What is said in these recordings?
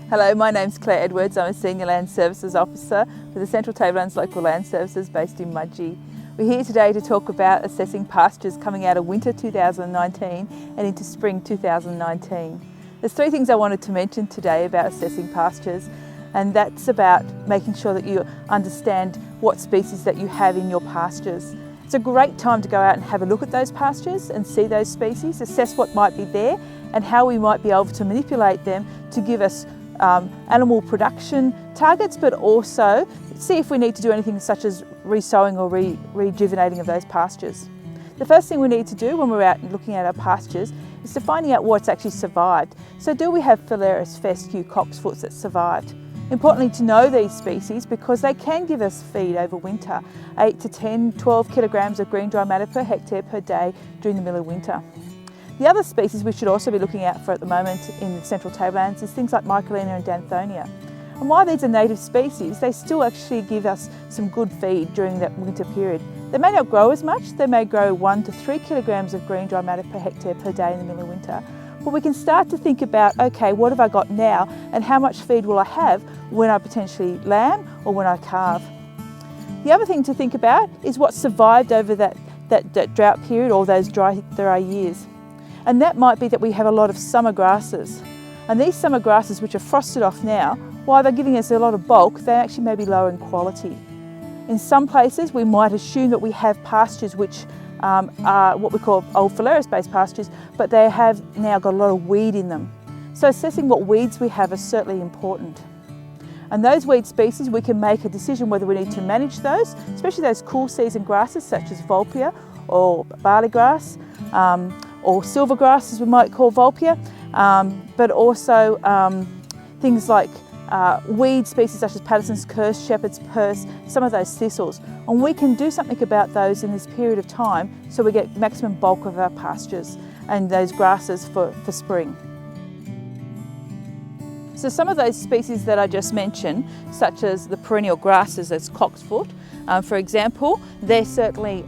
Hello, my name's Claire Edwards. I'm a Senior Land Services Officer for the Central Tablelands Local Land Services based in Mudgee. We're here today to talk about assessing pastures coming out of winter 2019 and into spring 2019. There's three things I wanted to mention today about assessing pastures, and that's about making sure that you understand what species that you have in your pastures. It's a great time to go out and have a look at those pastures and see those species, assess what might be there and how we might be able to manipulate them to give us animal production targets, but also see if we need to do anything such as resowing or rejuvenating of those pastures. The first thing we need to do when we're out looking at our pastures is to finding out what's actually survived. So do we have Phalaris fescue cocksfoots that survived? Importantly to know these species because they can give us feed over winter, 8 to 10, 12 kilograms of green dry matter per hectare per day during the middle of winter. The other species we should also be looking out for at the moment in the Central Tablelands is things like Mycalina and Danthonia. And while these are native species, they still actually give us some good feed during that winter period. They may not grow as much, they may grow 1 to 3 kilograms of green dry matter per hectare per day in the middle of winter. But we can start to think about, okay, what have I got now and how much feed will I have when I potentially lamb or when I calve? The other thing to think about is what survived over that drought period or those dry years. And that might be that we have a lot of summer grasses. And these summer grasses, which are frosted off now, while they're giving us a lot of bulk, they actually may be lower in quality. In some places, we might assume that we have pastures which are what we call old Phalaris-based pastures, but they have now got a lot of weed in them. So assessing what weeds we have is certainly important. And those weed species, we can make a decision whether we need to manage those, especially those cool season grasses such as Vulpia or barley grass, or silvergrass as we might call Vulpia, but also things like weed species such as Patterson's curse, shepherd's purse, some of those thistles. And we can do something about those in this period of time so we get maximum bulk of our pastures and those grasses for spring. So some of those species that I just mentioned, such as the perennial grasses as cocksfoot, for example, they're certainly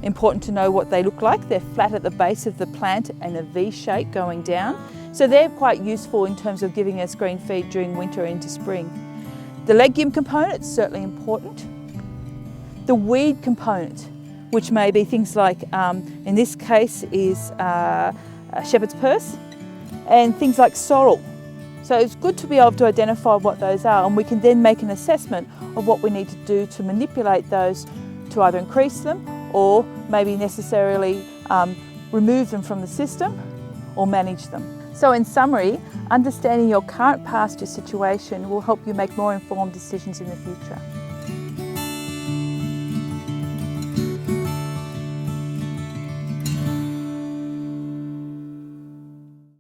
important to know what they look like. They're flat at the base of the plant and a V shape going down. So they're quite useful in terms of giving us green feed during winter into spring. The legume component is certainly important. The weed component, which may be things like, in this case, is shepherd's purse and things like sorrel. So it's good to be able to identify what those are, and we can then make an assessment of what we need to do to manipulate those to either increase them or maybe necessarily remove them from the system or manage them. So in summary, understanding your current pasture situation will help you make more informed decisions in the future.